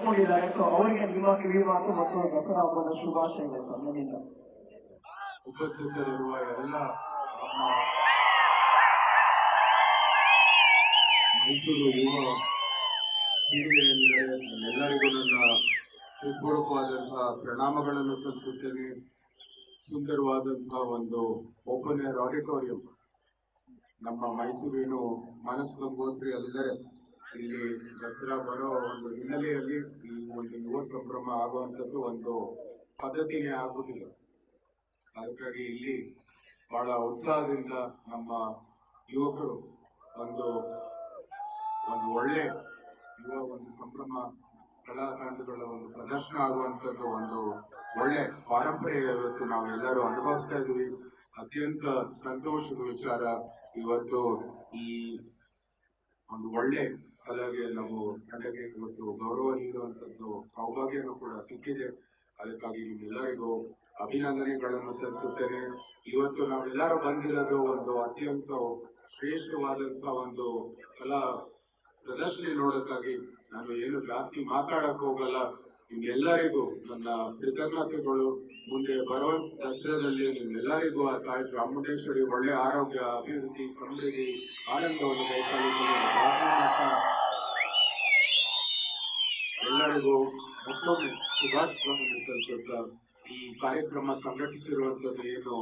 ಬರ್ಕೊಂಡಿದ್ದಾರೆ. So ಅವರಿಗೆ ನಿಮ್ಮ ಕಿವಿ ಮಾತು ಮತ್ತು ದಸರಾ ಹಬ್ಬದ ಶುಭಾಶಯಗಳು ಸರ್ ನನ್ನಿಂದ. ಉಪಸ್ಥಿತರಿರುವ ಎಲ್ಲ ನಮ್ಮ ಮೈಸೂರು ಯುವ ಪೀಳಿಗೆಯಲ್ಲಿದ್ದಾರೆ ಎಲ್ಲರಿಗೂ ನನ್ನ ಹೃತ್ಪೂರ್ವಕವಾದಂತಹ ಪ್ರಣಾಮಗಳನ್ನು ಸಲ್ಲಿಸುತ್ತೇನೆ. ಸುಂದರವಾದಂತಹ ಒಂದು ಓಪನ್ ಏರ್ ಆಡಿಟೋರಿಯಂ ನಮ್ಮ ಮೈಸೂರಿನ ಮಾನಸ ಗಂಗೋತ್ರಿಯಲ್ಲಿದ್ದಾರೆ. ಇಲ್ಲಿ ದಸರಾ ಬರೋ ಒಂದು ಹಿನ್ನೆಲೆಯಲ್ಲಿ ಈ ಒಂದು ಯುವ ಸಂಭ್ರಮ ಆಗುವಂಥದ್ದು ಒಂದು ಪದ್ಧತಿನೇ ಆಗುವುದಿಲ್ಲ. ಅದಕ್ಕಾಗಿ ಇಲ್ಲಿ ಬಹಳ ಉತ್ಸಾಹದಿಂದ ನಮ್ಮ ಯುವಕರು ಒಂದು ಒಳ್ಳೆ ಯುವ ಒಂದು ಸಂಭ್ರಮ ಕಲಾ ತಂಡಗಳ ಒಂದು ಪ್ರದರ್ಶನ ಆಗುವಂಥದ್ದು ಒಂದು ಒಳ್ಳೆ ಪಾರಂಪರ್ಯ ಇವತ್ತು ನಾವೆಲ್ಲರೂ ಅನುಭವಿಸ್ತಾ ಇದ್ದೀವಿ. ಅತ್ಯಂತ ಸಂತೋಷದ ವಿಚಾರ. ಇವತ್ತು ಈ ಒಂದು ಒಳ್ಳೆ ಕಲೆಗೆ ನಾವು ತಂಡಕ್ಕೆ ಇವತ್ತು ಗೌರವ ನೀಡುವಂಥದ್ದು ಸೌಭಾಗ್ಯನೂ ಕೂಡ ಸಿಕ್ಕಿದೆ. ಅದಕ್ಕಾಗಿ ನಿಮ್ಮೆಲ್ಲರಿಗೂ ಅಭಿನಂದನೆಗಳನ್ನು ಸಲ್ಲಿಸುತ್ತೇನೆ. ಇವತ್ತು ನಾವೆಲ್ಲರೂ ಬಂದಿರೋದು ಒಂದು ಅತ್ಯಂತ ಶ್ರೇಷ್ಠವಾದಂತಹ ಒಂದು ಕಲಾ ಪ್ರದರ್ಶನ ನೋಡೋಕ್ಕಾಗಿ. ನಾನು ಏನು ಜಾಸ್ತಿ ಮಾತಾಡಕ್ ಹೋಗಲ್ಲ. ನಿಮ್ಗೆಲ್ಲರಿಗೂ ನನ್ನ ಕೃತಜ್ಞತೆಗಳು. ಮುಂದೆ ಬರುವಂತ ದಸರಾದಲ್ಲಿ ನಿಮ್ಮೆಲ್ಲರಿಗೂ ಆ ತಾಯಿ ಚಾಮುಂಡೇಶ್ವರಿ ಒಳ್ಳೆ ಆರೋಗ್ಯ, ಅಭಿವೃದ್ಧಿ, ಸಮೃದ್ಧಿ, ಆನಂದವನ್ನು ಕೈಪಾಲಿಸಲು ಪ್ರಾರ್ಥನೆ ಮಾಡ್ತಾ ಎಲ್ಲರಿಗೂ ಮತ್ತೊಮ್ಮೆ ಶುಭಾಶಯಗಳನ್ನು ಸಲ್ಲಿಸುತ್ತಾ ಈ ಕಾರ್ಯಕ್ರಮ ಸಂಘಟಿಸಿರುವಂಥದ್ದು ಏನು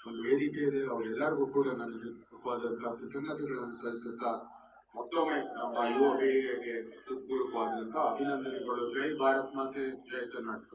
ಒಂದು ವೇದಿಕೆ ಇದೆ ಅವರೆಲ್ಲರಿಗೂ ಕೂಡ ನನ್ನ ಹೃತ್ಪೂರ್ವಕವಾದಂತಹ ಕೃತಜ್ಞತೆಗಳನ್ನು ಸಲ್ಲಿಸುತ್ತಾ ಮತ್ತೊಮ್ಮೆ ನಮ್ಮ ಯುವ ಪೀಳಿಗೆಗೆ ಹೃತ್ಪೂರ್ವಕವಾದಂತಹ ಅಭಿನಂದನೆಗಳು. ಜೈ ಭಾರತ್ ಮಾತೆ, ಜೈ ಕರ್ನಾಟಕ.